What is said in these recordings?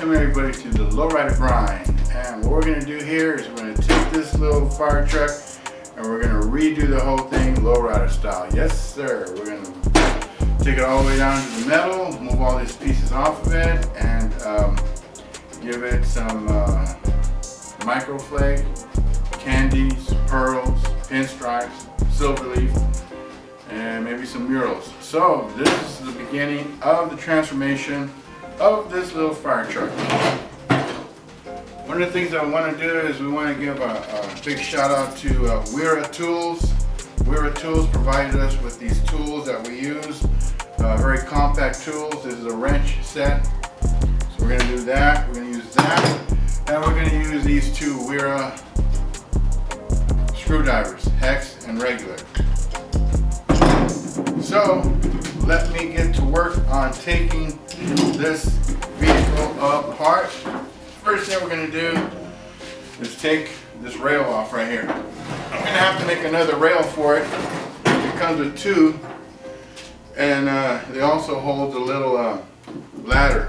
Welcome everybody to the Lowrider Grind. And what we're going to do here is we're going to take this little fire truck and we're going to redo the whole thing lowrider style. Yes sir, we're going to take it all the way down to the metal, move all these pieces off of it, and give it some microflake, candies, pearls, pinstripes, silver leaf, and maybe some murals. So this is the beginning of the transformation of this little fire truck. One of the things I want to do is we want to give a big shout out to Wera Tools. Wera Tools provided us with these tools that we use, very compact tools. This is a wrench set, so we're going to do that. We're going to use that, and we're going to use these two Wera screwdrivers, hex and regular. So let me get to work on taking this vehicle apart. First thing we're going to do is take this rail off right here. I'm going to have to make another rail for it. It comes with two, and they also hold a little ladder.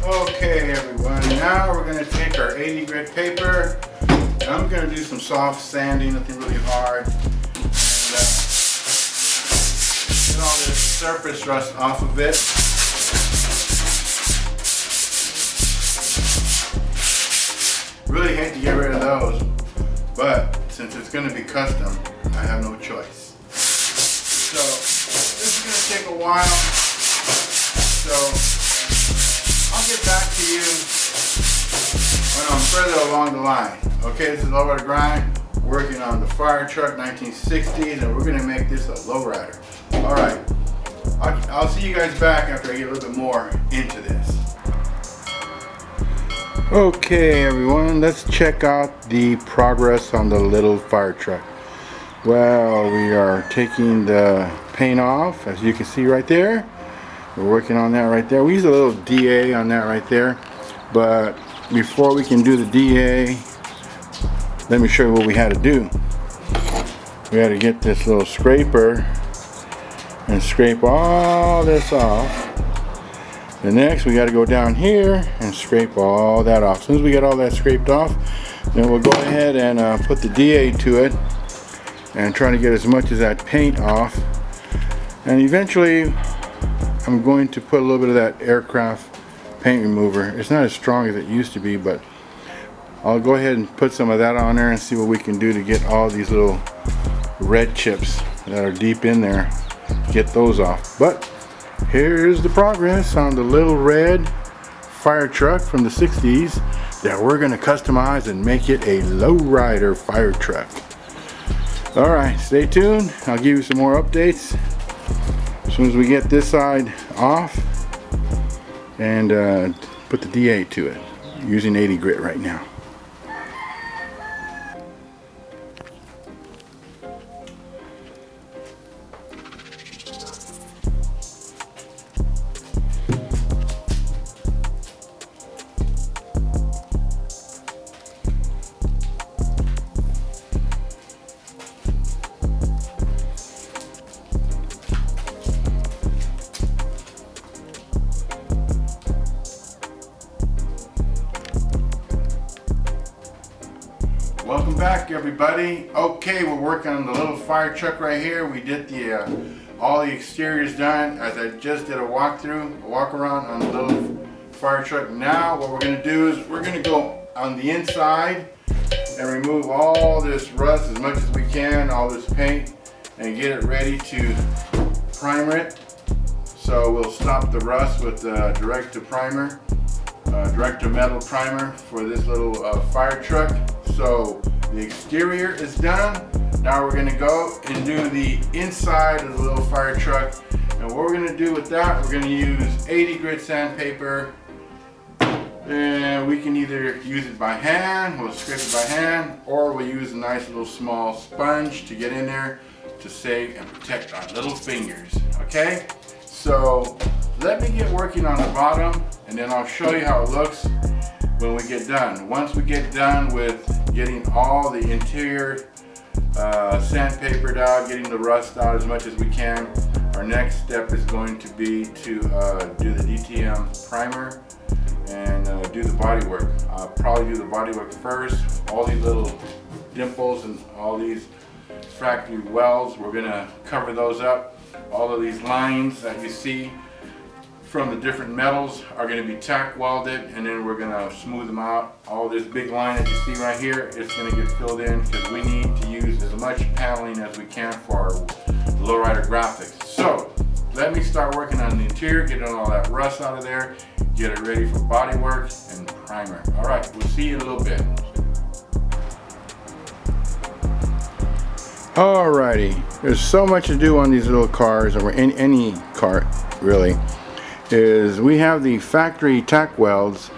Okay everyone, now we're going to take our 80 grit paper, and I'm going to do some soft sanding, nothing really hard, and get all this surface rust off of it. Really hate to get rid of those, but since it's going to be custom, I have no choice. So this is going to take a while, so I'll get back to you when I'm further along the line. Okay, this is Lowrider Grind, working on the fire truck 1960s, and we're going to make this a lowrider. Alright, I'll see you guys back after I get a little bit more into this. Okay everyone, let's check out the progress on the little fire truck. Well, we are taking the paint off, as you can see right there. We're working on that right there. We use a little DA on that right there, but before we can do the DA, let me show you what we had to do. We had to get this little scraper and scrape all this off. The next, we got to go down here and scrape all that off. As soon as we get all that scraped off, then we'll go ahead and put the DA to it and try to get as much of that paint off. And eventually, I'm going to put a little bit of that aircraft paint remover. It's not as strong as it used to be, but I'll go ahead and put some of that on there and see what we can do to get all these little red chips that are deep in there, get those off. But here's the progress on the little red fire truck from the 60s that we're going to customize and make it a lowrider fire truck. Alright, stay tuned. I'll give you some more updates as soon as we get this side off and put the DA to it. Using 80 grit right now. Welcome back everybody. Okay, we're working on the little fire truck right here. We did the all the exteriors done as I just did a walk around on the little fire truck. Now what we're going to do is we're going to go on the inside and remove all this rust as much as we can, all this paint, and get it ready to primer it. So we'll stop the rust with direct to metal primer for this little fire truck. So the exterior is done. Now we're going to go and do the inside of the little fire truck. And what we're going to do with that, we're going to use 80 grit sandpaper. And we can either use it by hand, we'll scrape it by hand, or we'll use a nice little small sponge to get in there to save and protect our little fingers. Okay? So let me get working on the bottom and then I'll show you how it looks when we get done. Once we get done with getting all the interior sandpapered out, getting the rust out as much as we can, our next step is going to be to do the DTM primer and do the body work. I'll probably do the body work first. All these little dimples and all these factory welds, we're going to cover those up. All of these lines that you see from the different metals are going to be tack welded, and then we're going to smooth them out. All this big line that you see right here, it's going to get filled in because we need to use as much paneling as we can for our lowrider graphics. So let me start working on the interior, getting all that rust out of there, get it ready for body work and primer. Alright, we'll see you in a little bit. Alrighty, there's so much to do on these little cars, or any car really. Is we have the factory tack welds,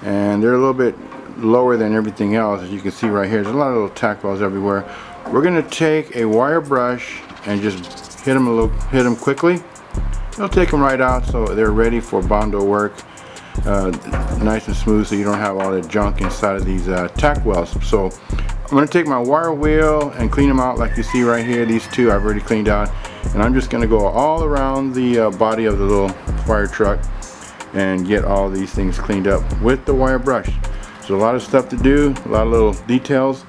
and they're a little bit lower than everything else. As you can see right here, there's a lot of little tack welds everywhere. We're going to take a wire brush and just hit them quickly. It'll take them right out so they're ready for Bondo work, nice and smooth, so you don't have all the junk inside of these tack welds. So I'm going to take my wire wheel and clean them out like you see right here. These two I've already cleaned out, and I'm just going to go all around the body of the little fire truck and get all these things cleaned up with the wire brush. There's a lot of stuff to do, a lot of little details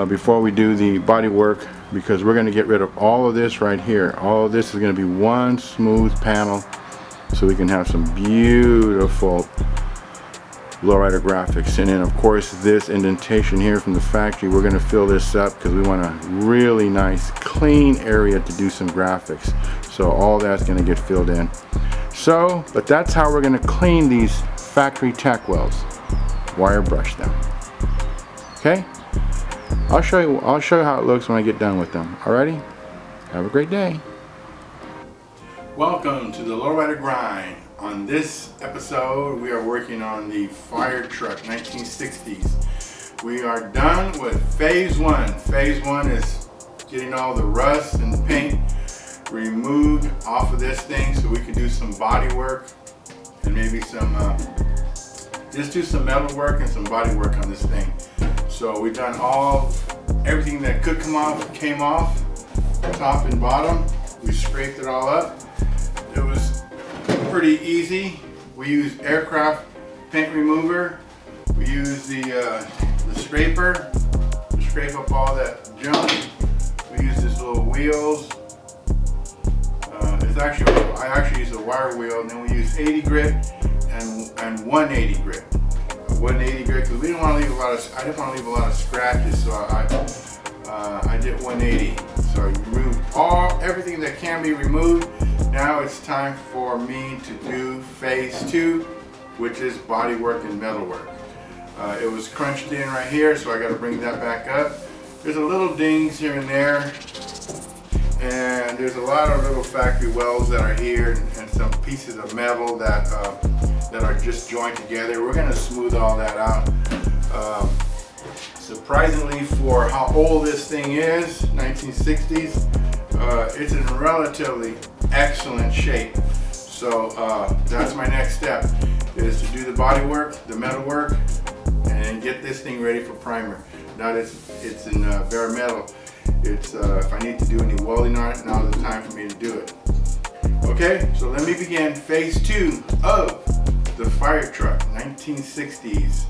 before we do the body work, because we're going to get rid of all of this right here. All of this is going to be one smooth panel so we can have some beautiful lowrider graphics. And then of course this indentation here from the factory, we're going to fill this up because we want a really nice clean area to do some graphics. So all that's going to get filled in. So, but that's how we're going to clean these factory tack welds. Wire brush them. Okay? I'll show you how it looks when I get done with them. Alrighty? Have a great day. Welcome to the Lowrider Grind. On this episode, we are working on the fire truck 1960s. We are done with phase one. Phase one is getting all the rust and paint removed off of this thing so we can do some body work and maybe some, just do some metal work and some body work on this thing. So we've done everything that could come off, came off, top and bottom. We scraped it all up. It was pretty easy. We used aircraft paint remover. We used the scraper to scrape up all that junk. We used these little wheels. I actually used a wire wheel, and then we used 80 grit and 180 grit. 180 grit because we didn't want to leave I didn't want to leave a lot of scratches, so I did 180. So I removed everything that can be removed. Now it's time for me to do phase two, which is body work and metal work. It was crunched in right here, so I got to bring that back up. There's a little dings here and there, and there's a lot of little factory welds that are here, and some pieces of metal that are just joined together. We're going to smooth all that out. Surprisingly, for how old this thing is, 1960s, it's in relatively excellent shape. So that's my next step, is to do the body work, the metal work, and get this thing ready for primer. Now that it's in bare metal, if I need to do any welding on it, now's the time for me to do it. Okay, so let me begin phase two of the fire truck 1960s,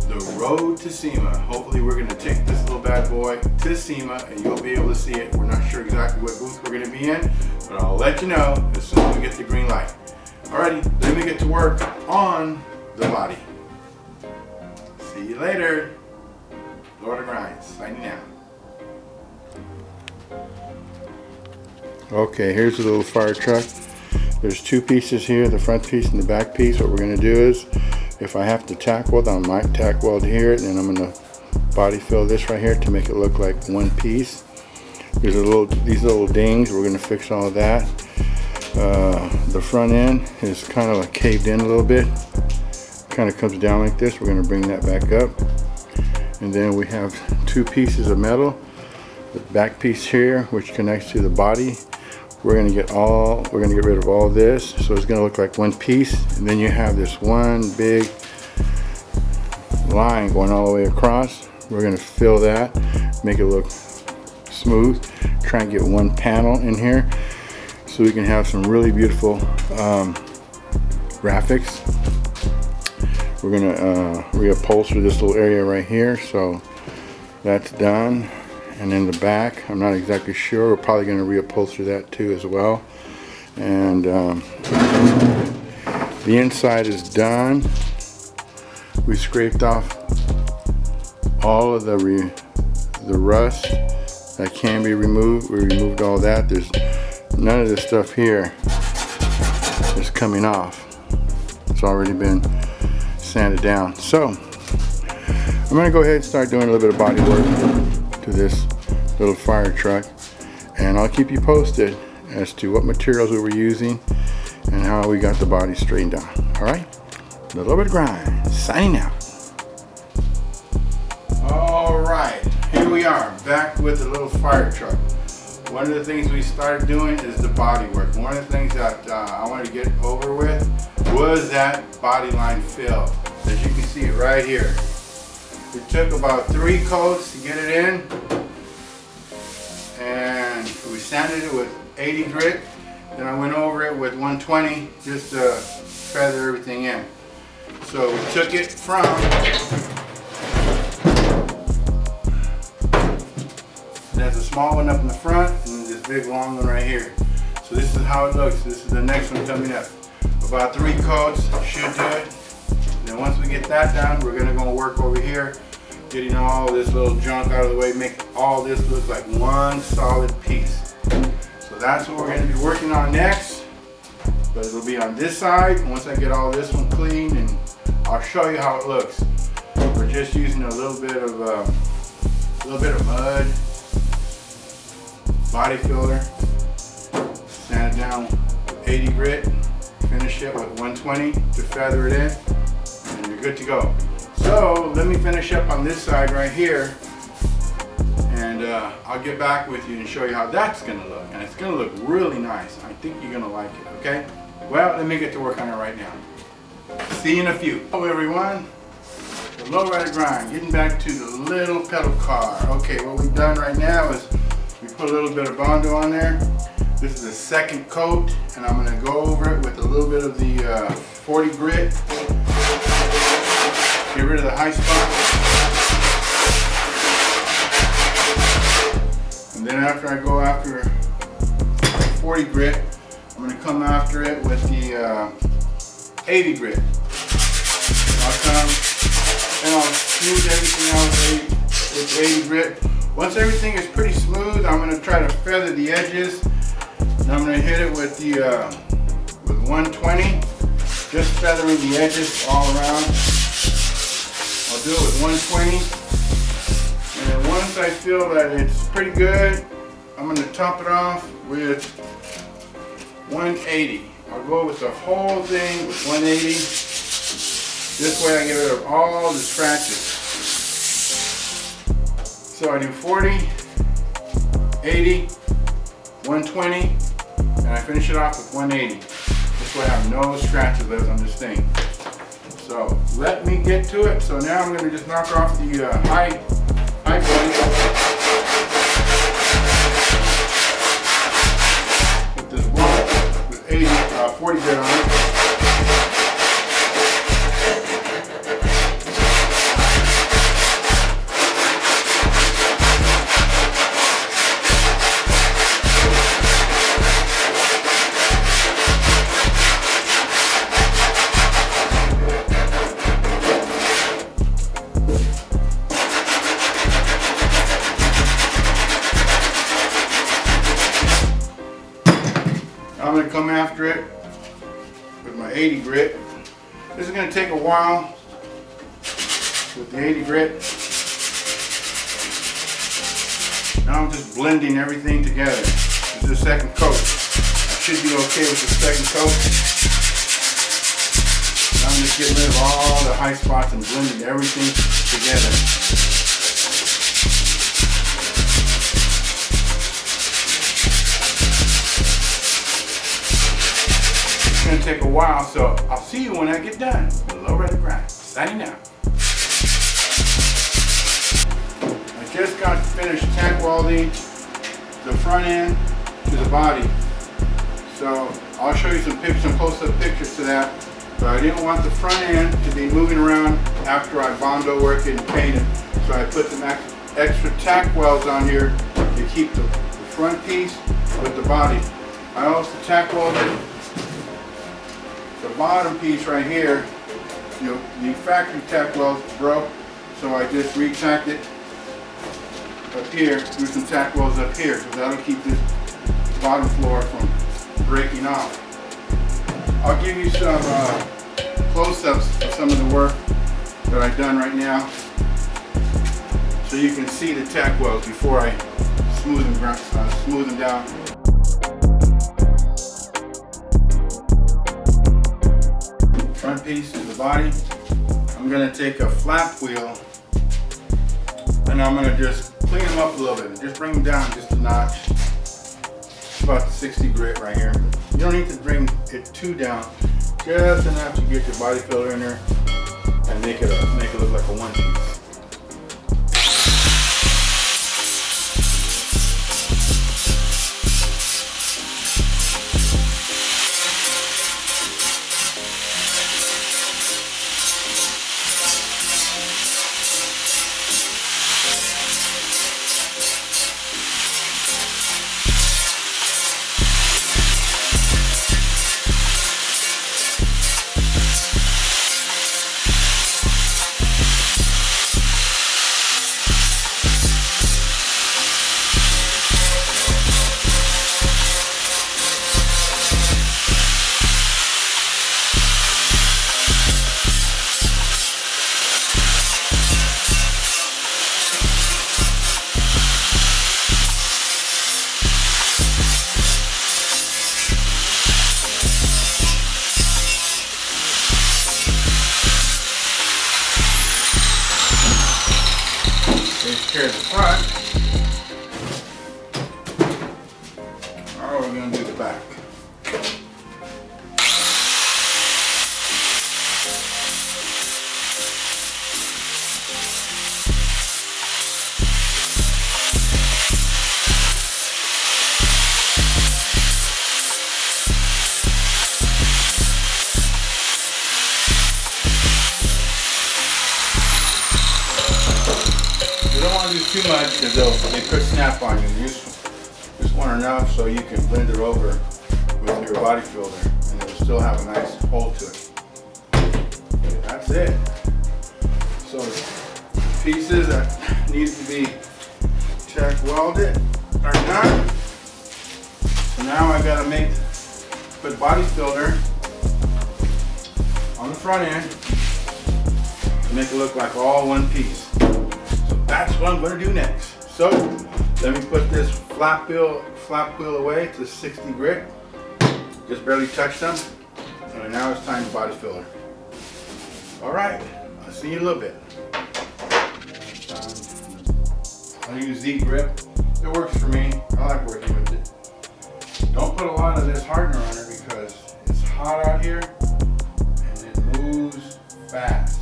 the road to SEMA. Hopefully we're going to take this little bad boy to SEMA and you'll be able to see it. We're not sure exactly what booth we're going to be in, but I'll let you know as soon as we get the green light. Alrighty, let me get to work on the body. See you later. Lord of Grinds, signing out. Okay, here's the little fire truck. There's two pieces here, the front piece and the back piece. What we're going to do is, if I have to tack weld, I might tack weld here, then I'm going to body fill this right here to make it look like one piece. There's these little dings. We're going to fix all of that. The front end is kind of like caved in a little bit. Kind of comes down like this. We're going to bring that back up. And then we have two pieces of metal. The back piece here, which connects to the body. We're going to get rid of all this, so it's going to look like one piece. And then you have this one big line going all the way across. We're going to fill that, make it look smooth. Try and get one panel in here so we can have some really beautiful graphics. We're going to reupholster this little area right here, so that's done. And in the back, I'm not exactly sure. We're probably going to reupholster that too as well. And the inside is done. We scraped off all of the rust that can be removed. We removed all that. There's none of this stuff here is coming off. It's already been sanded down. So I'm going to go ahead and start doing a little bit of body work to this little fire truck, and I'll keep you posted as to what materials we were using and how we got the body straightened out. Alright, a little bit of grind, signing out. Alright, here we are back with the little fire truck. One of the things we started doing is the body work. One of the things that I wanted to get over with was that body line fill. As you can see it right here. It took about 3 coats to get it in, and we sanded it with 80 grit. Then I went over it with 120 just to feather everything in. So we took it from there's a small one up in the front and this big long one right here. So this is how it looks. This is the next one coming up. About 3 coats should do it. And once we get that done, we're going to go work over here, getting all this little junk out of the way, make all this look like one solid piece. So that's what we're going to be working on next. But it'll be on this side once I get all this one clean, and I'll show you how it looks. We're just using a little bit of mud, body filler, sand it down with 80 grit, finish finish it with 120 to feather it in, and you're good to go. So let me finish up on this side right here, and I'll get back with you and show you how that's gonna look. And it's gonna look really nice. I think you're gonna like it, okay? Well, let me get to work on it right now. See you in a few. Hello everyone, the lowrider grind, getting back to the little pedal car. Okay, what we've done right now is we put a little bit of Bondo on there. This is the second coat, and I'm gonna go over it with a little bit of the 40 grit. Get rid of the high spot. And then after I go after 40 grit, I'm going to come after it with the 80 grit. I'll come and I'll smooth everything out with 80 grit. Once everything is pretty smooth, I'm going to try to feather the edges. And I'm going to hit it with the with 120, just feathering the edges all around. I'll do it with 120, and then once I feel that it's pretty good, I'm going to top it off with 180. I'll go with the whole thing with 180. This way I get rid of all the scratches. So I do 40, 80, 120, and I finish it off with 180. This way I have no scratches left on this thing. So let me get to it. So now I'm going to just knock off the high blade with this block with 40 grit on it. I'm going to come after it with my 80 grit. This is going to take a while with the 80 grit. Now I'm just blending everything together. This is the second coat. I should be okay with the second coat. Now I'm just getting rid of all the high spots and blending everything together. It's going to take a while, so I'll see you when I get done. The lowrider grind, signing out. I just got finished tack welding the front end to the body. So I'll show you some pictures, some close-up pictures to that. But I didn't want the front end to be moving around after I Bondo work it and paint it. So I put some extra tack welds on here to keep the front piece with the body. I also tack welded the bottom piece right here. The factory tack weld broke, so I just re-tacked it up here, do some tack welds up here, so that'll keep this bottom floor from breaking off. I'll give you some close-ups of some of the work that I've done right now, so you can see the tack welds before I smooth them down. Front piece to the body. I'm going to take a flap wheel and I'm going to just clean them up a little bit. Just bring them down just a notch. About 60 grit right here. You don't need to bring it too down. Just enough to get your body filler in there and make it look like a one piece. care of the front. Now we're going to do the back. Too much because they could snap on you. Just want enough so you can blend it over with your body filter and it'll still have a nice hold to it. That's it. So the pieces that need to be tack welded are done. So now I gotta put body filter on the front end to make it look like all one piece. That's what I'm going to do next. So let me put this flap wheel away to 60 grit. Just barely touched them. And now it's time to body filler. Alright, I'll see you in a little bit. I'll use Z grip. It works for me. I like working with it. Don't put a lot of this hardener on it because it's hot out here and it moves fast.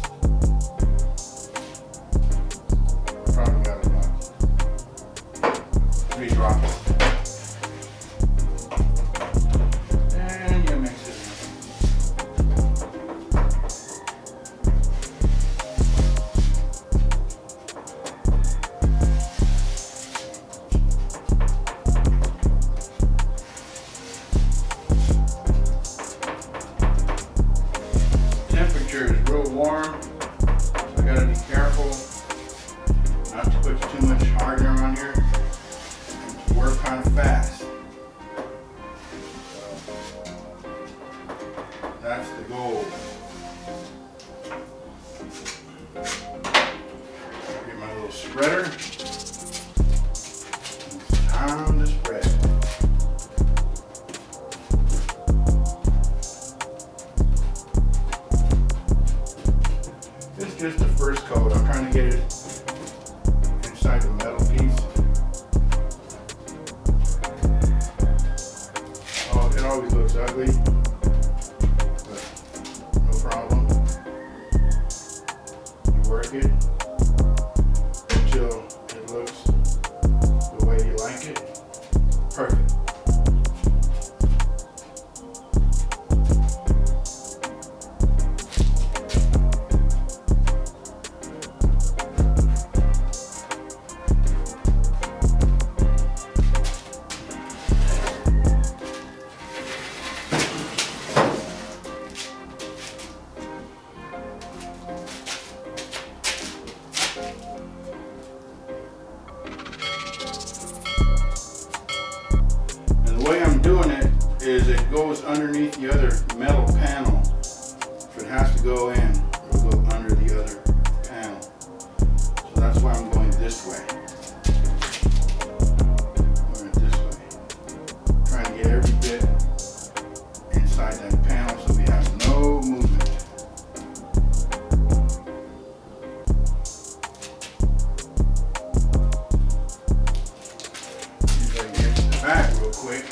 Probably got about 3 drops. And you mix it Temperature is real warm, so I gotta be careful not to put too much hardener on here and to work kind of fast. That's the goal. Get my little spreader. It's time to spread. This is just the first coat. I'm trying to get it inside the metal piece. Oh, it always looks ugly, but no problem. You work it until it looks the way you like it. Perfect. Doing it is it goes underneath the other metal panel. If it has to go in, it will go under the other panel. So that's why I'm going this way. Going this way. Trying to get every bit inside that panel so we have no movement. See if I can get to the back real quick.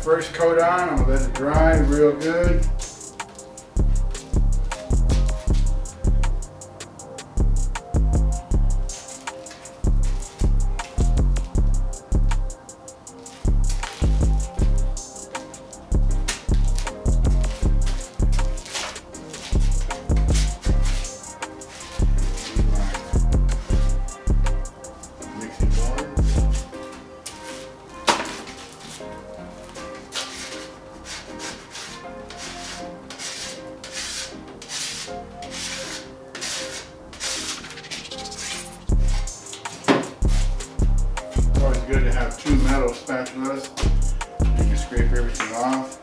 First coat on, I'm gonna let it dry real good. got 2 metal spatulas. You can scrape everything off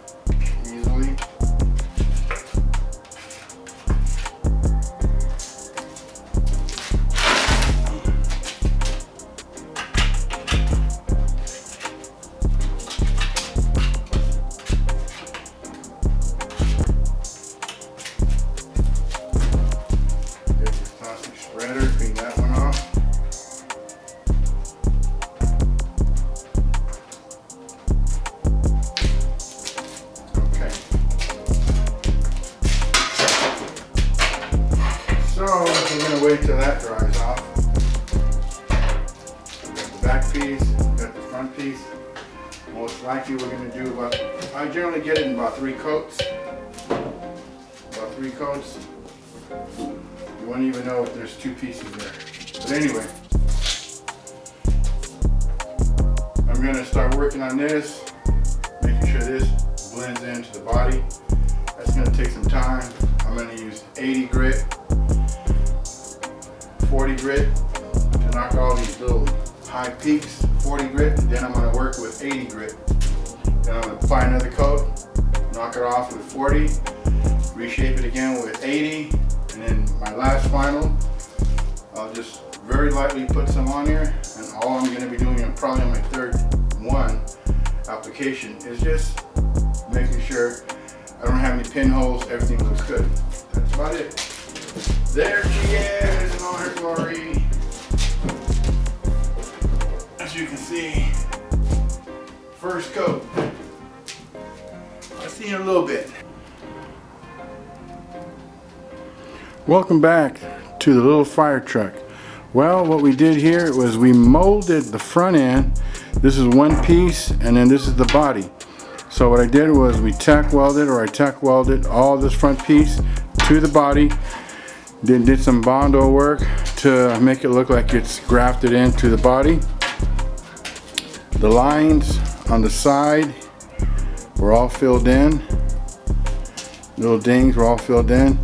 easily. Clean that one off. Okay. So we're going to wait till that dries off. We got the back piece, we got the front piece. Most likely we're going to do about, I generally get it in about 3 coats. About 3 coats. You won't even know if there's 2 pieces there. But anyway, I'm going to start working on this, making sure this blends into the body. That's going to take some time. I'm going to use 80 grit, 40 grit to knock all these little high peaks, 40 grit, and then I'm going to work with 80 grit. Then I'm going to apply another coat, knock it off with 40, reshape it again with 80, and then my last final, I'll just very lightly put some on here, and all I'm going to be doing, and probably on my 3rd one application, is just making sure I don't have any pinholes, everything looks good. That's about it. There she is in all her glory. As you can see, first coat. I'll see you in a little bit. Welcome back to the little fire truck. Well, what we did here was we molded the front end. This is one piece, and then this is the body. So what I did was I tack welded all this front piece to the body. Then did some Bondo work to make it look like it's grafted into the body. The lines on the side were all filled in. Little dings were all filled in.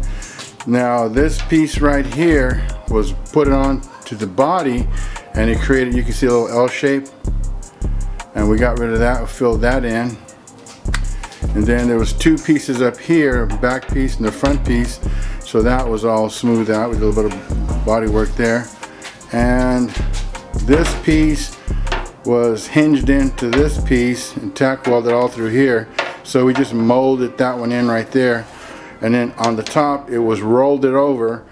Now this piece right here was put on to the body, and it created, you can see a little L shape, and we got rid of that, filled that in. And then there was 2 pieces up here, back piece and the front piece, so that was all smoothed out with a little bit of body work there. And this piece was hinged into this piece and tack welded all through here, so we just molded that one in right there. And then on the top it was rolled it over,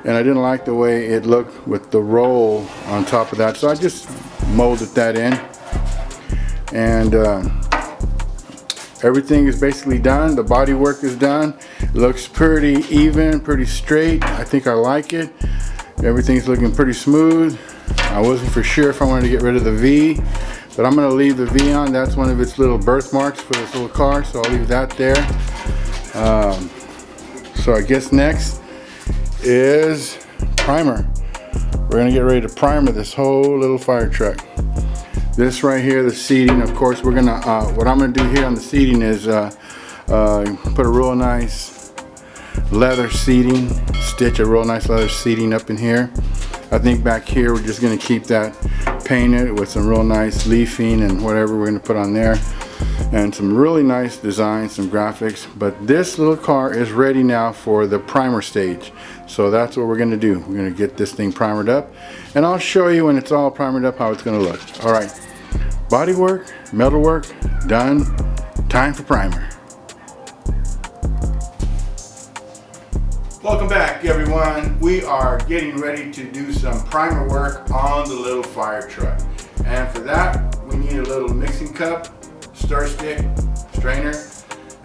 and I didn't like the way it looked with the roll on top of that, so I just molded that in. And everything is basically done. The body work is done. It looks pretty even, pretty straight. I think I like it. Everything's looking pretty smooth. I wasn't for sure if I wanted to get rid of the V, but I'm going to leave the V on. That's one of its little birthmarks for this little car, so I'll leave that there. So I guess next is primer. We're going to get ready to primer this whole little fire truck. This right here, the seating, of course, we're going to, what I'm going to do here on the seating is put a real nice leather seating, stitch a real nice leather seating up in here. I think back here we're just going to keep that painted with some real nice leafing and whatever we're going to put on there, and some really nice designs, some graphics. But this little car is ready now for the primer stage, so that's what we're going to do. We're going to get this thing primered up, and I'll show you when it's all primered up how it's going to look. All right, body work, metal work done, time for primer. Welcome back, everyone. We are getting ready to do some primer work on the little fire truck, and for that we need a little mixing cup, stir stick, strainer,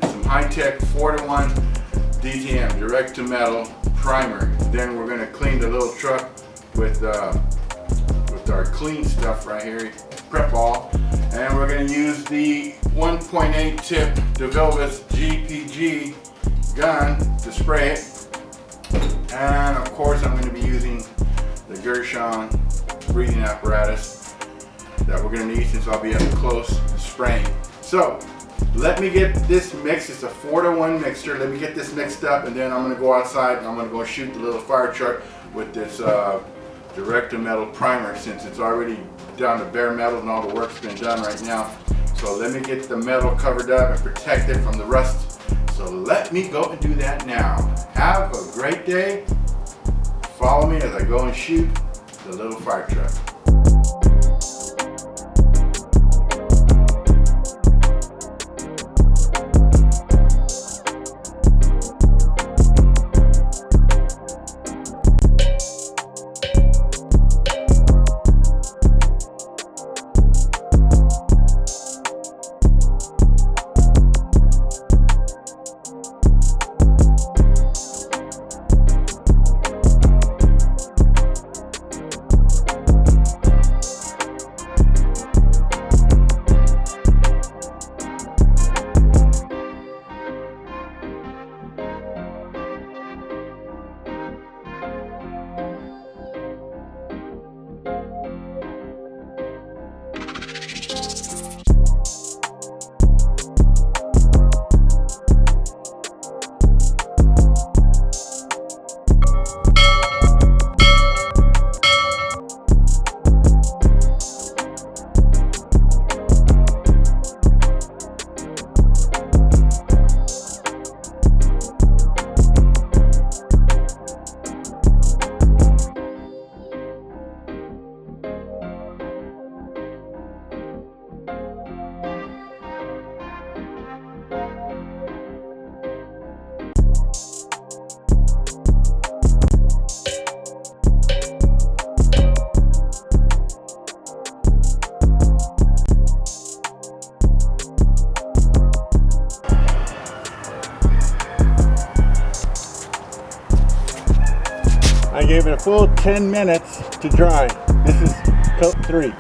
and some high-tech 4-to-1 DTM, direct to metal primer. Then we're going to clean the little truck with our clean stuff right here, prep all, and we're going to use the 1.8 tip DeVilbiss GPG gun to spray it. And of course I'm going to be using the Gershon breathing apparatus that we're going to need, since I'll be up close spraying. So let me get this mixed. It's a 4-to-1 mixture. Let me get this mixed up, and then I'm going to go outside and I'm going to go shoot the little fire truck with this direct to metal primer, since it's already down to bare metal and all the work's been done right now. So let me get the metal covered up and protect it from the rust. So let me go and do that now. Have a great day. Follow me as I go and shoot the little fire truck. I gave it a full 10 minutes to dry. This is coat 3.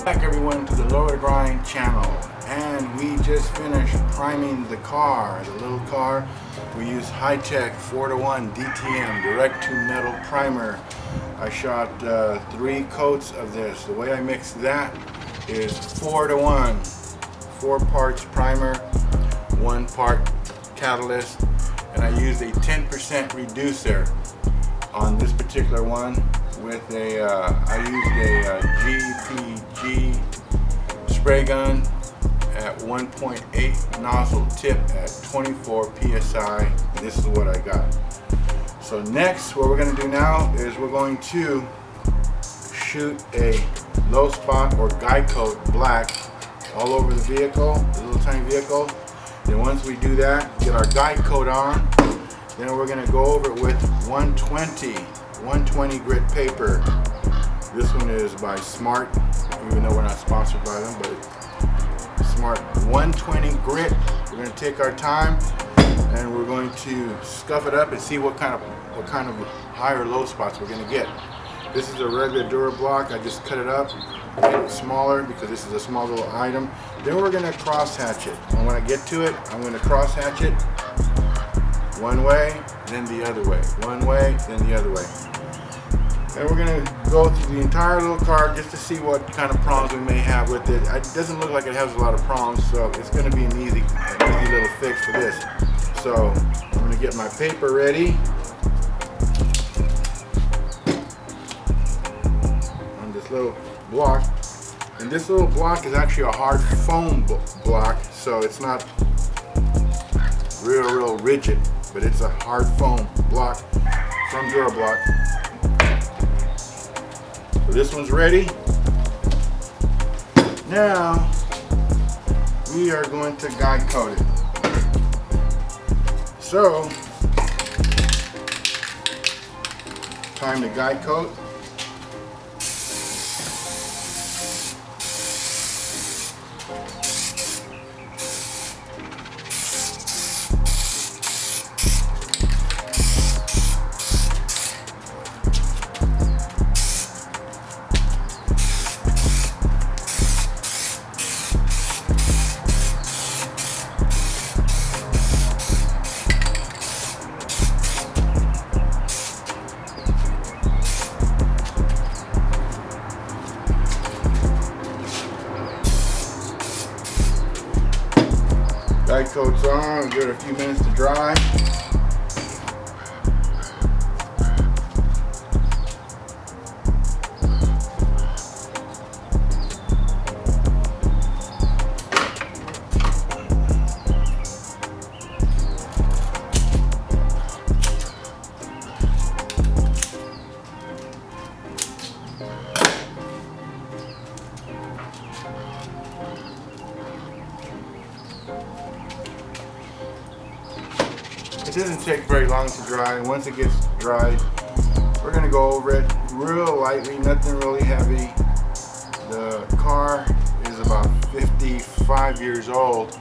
Back everyone to the Lower Grind channel, and we just finished priming the car, the little car. We use high-tech 4:1 DTM direct to metal primer. I shot 3 coats of this. The way I mix that is 4:1, 4 parts primer, 1 part catalyst, and I used a 10% reducer on this particular one with a I used a GPG spray gun at 1.8 nozzle tip at 24 psi, and this is what I got. So next, what we're going to do now is we're going to shoot a low spot or guide coat black all over the vehicle, the little tiny vehicle. Then once we do that, get our guide coat on, then we're going to go over it with 120 grit paper. This one is by Smart, even though we're not sponsored by them, but Smart 120 grit. We're going to take our time and we're going to scuff it up and see what kind of high or low spots we're going to get. This is a regular Dura block. I just cut it up, made it smaller because this is a small little item. Then we're going to cross hatch it. And when I get to it, I'm going to cross hatch it one way, then the other way. One way, then the other way. And we're going to go through the entire little car just to see what kind of problems we may have with it. It doesn't look like it has a lot of problems, so it's going to be an easy little fix for this. So I'm going to get my paper ready. On this little block, And this little block is actually a hard foam block, so it's not real rigid, but it's a hard foam block from Durablock. So this one's ready. Now we are going to guide coat it. So time to guide coat. Guide coat's on, give it a few minutes to dry. It doesn't take very long to dry. Once it gets dried, we're gonna go over it real lightly, nothing really heavy. The car is about 55 years old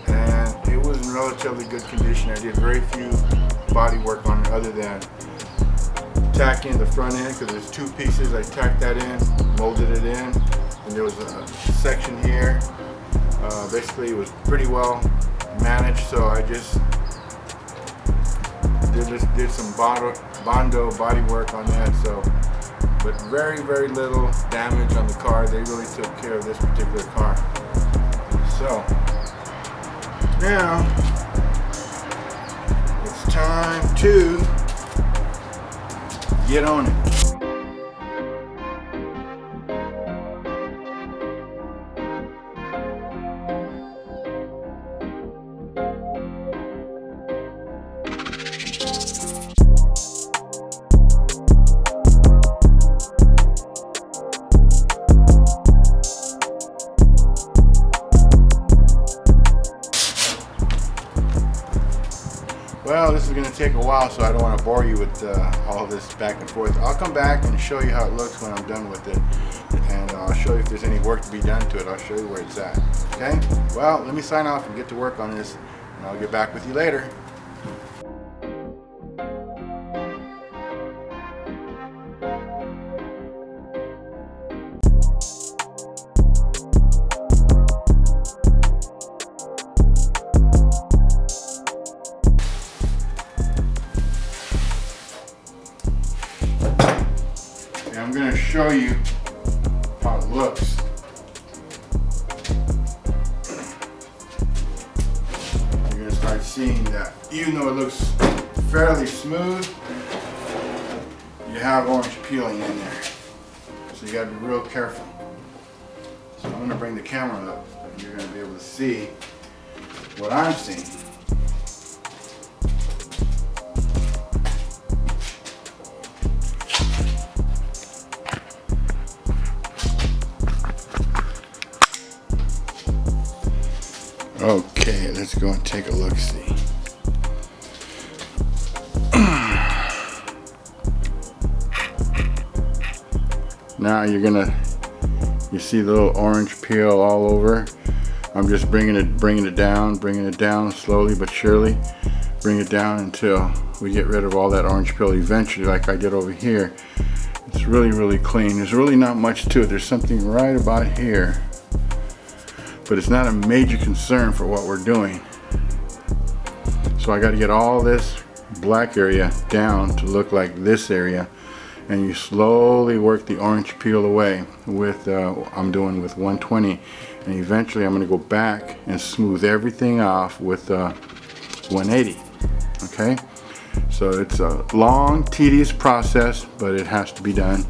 and it was in relatively good condition. I did very few body work on it other than tacking the front end, because there's two pieces. I tacked that in, molded it in, and there was a section here. Basically it was pretty well managed, so I just did some Bondo body work on that, so, but very little damage on the car. They really took care of this particular car. So now it's time to get on it. Well, this is going to take a while, so I don't want to bore you with all this back and forth. I'll come back and show you how it looks when I'm done with it, and I'll show you if there's any work to be done to it. I'll show you where it's at. Okay? Well, let me sign off and get to work on this, and I'll get back with you later. I'm going to show you how it looks. You're going to start seeing that even though it looks fairly smooth, you have orange peeling in there. So you got to be real careful. So I'm going to bring the camera up and you're going to be able to see what I'm seeing. Okay, let's go and take a look-see. Now you see the little orange peel all over. I'm just bringing it down slowly but surely. Bring it down until we get rid of all that orange peel eventually, like I did over here. It's really clean. There's really not much to it. There's something right about here, but it's not a major concern for what we're doing. So I got to get all this black area down to look like this area, and you slowly work the orange peel away with I'm doing with 120, and eventually I'm going to go back and smooth everything off with 180. Okay, so it's a long, tedious process, but it has to be done.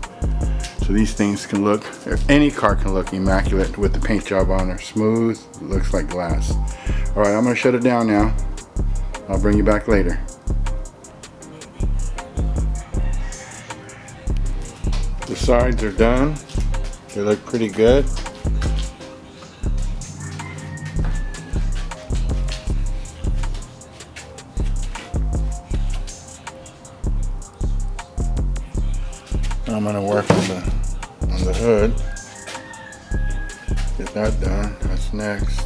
So these things can look, any car can look immaculate with the paint job on there. Smooth, looks like glass. All right, I'm gonna shut it down now. I'll bring you back later. The sides are done. They look pretty good. I'm gonna work on the hood. Get that done. That's next.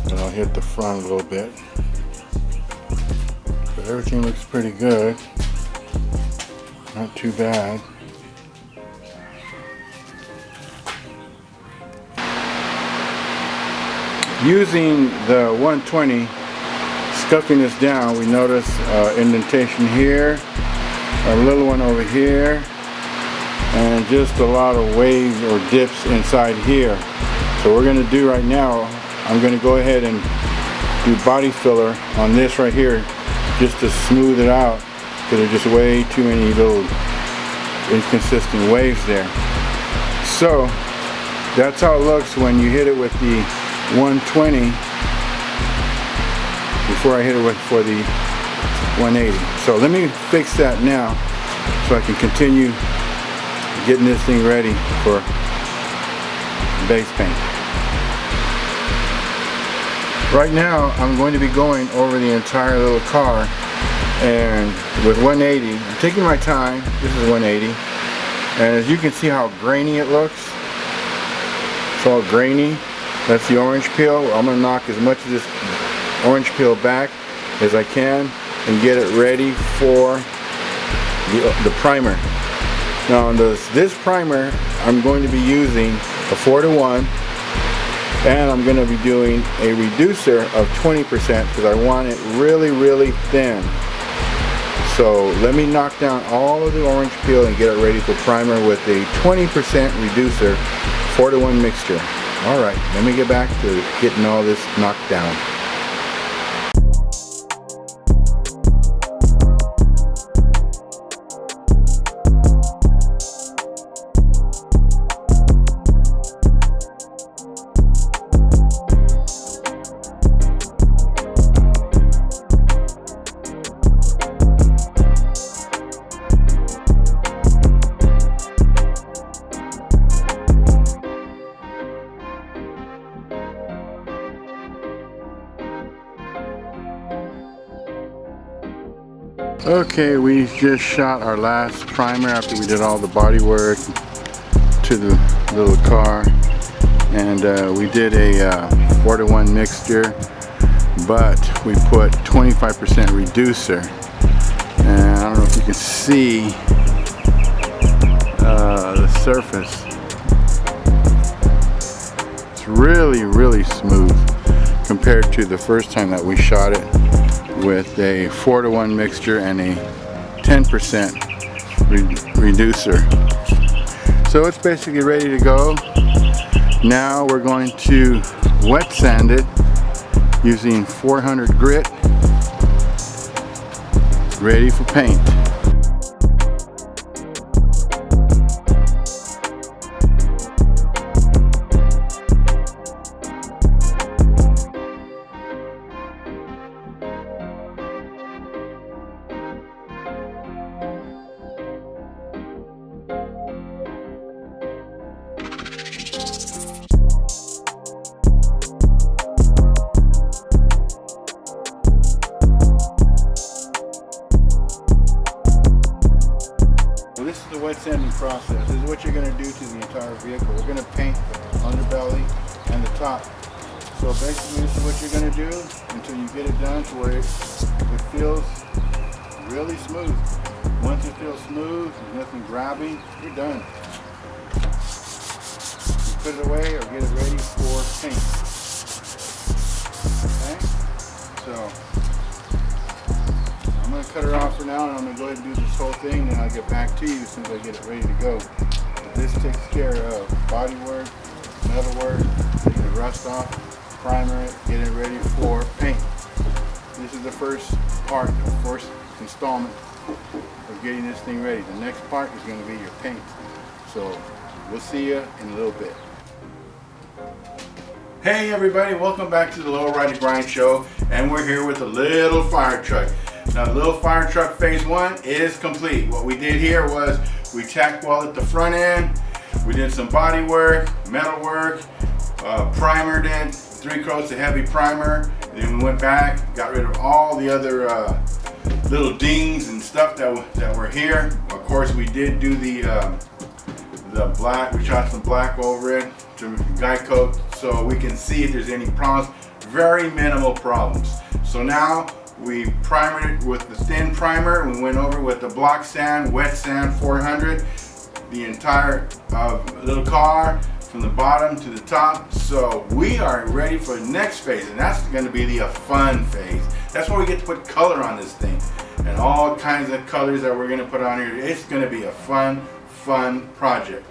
And I'll hit the front a little bit. But everything looks pretty good. Not too bad. Using the 120, scuffing this down, we notice indentation here, a little one over here, and just a lot of waves or dips inside here. So what we're going to do right now, I'm going to go ahead and do body filler on this right here just to smooth it out, because there's just way too many little inconsistent waves there. So that's how it looks when you hit it with the 120 before I hit it for the 180. So let me fix that now so I can continue getting this thing ready for base paint. Right now I'm going to be going over the entire little car, and with 180, I'm taking my time. This is 180, and as you can see how grainy it looks. It's all grainy. That's the orange peel. I'm going to knock as much of this orange peel back as I can and get it ready for the primer. Now on this primer, I'm going to be using a 4:1, and I'm going to be doing a reducer of 20% because I want it really, really thin. So let me knock down all of the orange peel and get it ready for primer with a 20% reducer 4:1 mixture. All right, let me get back to getting all this knocked down. Okay, we just shot our last primer after we did all the body work to the little car, and we did a 4:1 mixture, but we put 25% reducer, and I don't know if you can see the surface. It's really, really smooth compared to the first time that we shot it with a 4:1 mixture and a 10% reducer. So it's basically ready to go. Now we're going to wet sand it using 400 grit, ready for paint. This is the wet sanding process. This is what you're going to do to the entire vehicle. We're going to paint the underbelly and the top. So basically this is what you're going to do until you get it done to where it feels really smooth. Once it feels smooth, there's nothing grabbing, you're done. You put it away or get it ready for paint. Okay? So I'm going to cut her off for now, and I'm going to go ahead and do this whole thing, and I'll get back to you as soon as I get it ready to go. But this takes care of body work, metal work, taking the rust off, primer it, get it ready for paint. This is the first part, the first installment of of getting this thing ready. The next part is going to be your paint. So we'll see you in a little bit. Hey everybody, welcome back to the Low Rider Grind Show, and we're here with the little fire truck. Now the little fire truck phase 1 is complete. What we did here was we tack welded the front end, we did some body work, metal work, primered it, 3 coats of heavy primer, and then we went back, got rid of all the other little dings and stuff that were here. Of course we did do the black, we shot some black over it to guide coat so we can see if there's any problems. Very minimal problems. So now we primered it with the thin primer, and we went over with the block sand, wet sand 400, the entire little car from the bottom to the top. So we are ready for the next phase, and that's going to be the fun phase. That's where we get to put color on this thing and all kinds of colors that we're going to put on here. It's going to be a fun project.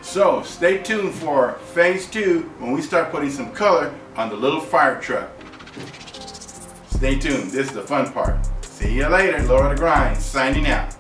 So stay tuned for phase 2 when we start putting some color on the little fire truck. Stay tuned, this is the fun part. See you later, Low Rider Grind, signing out.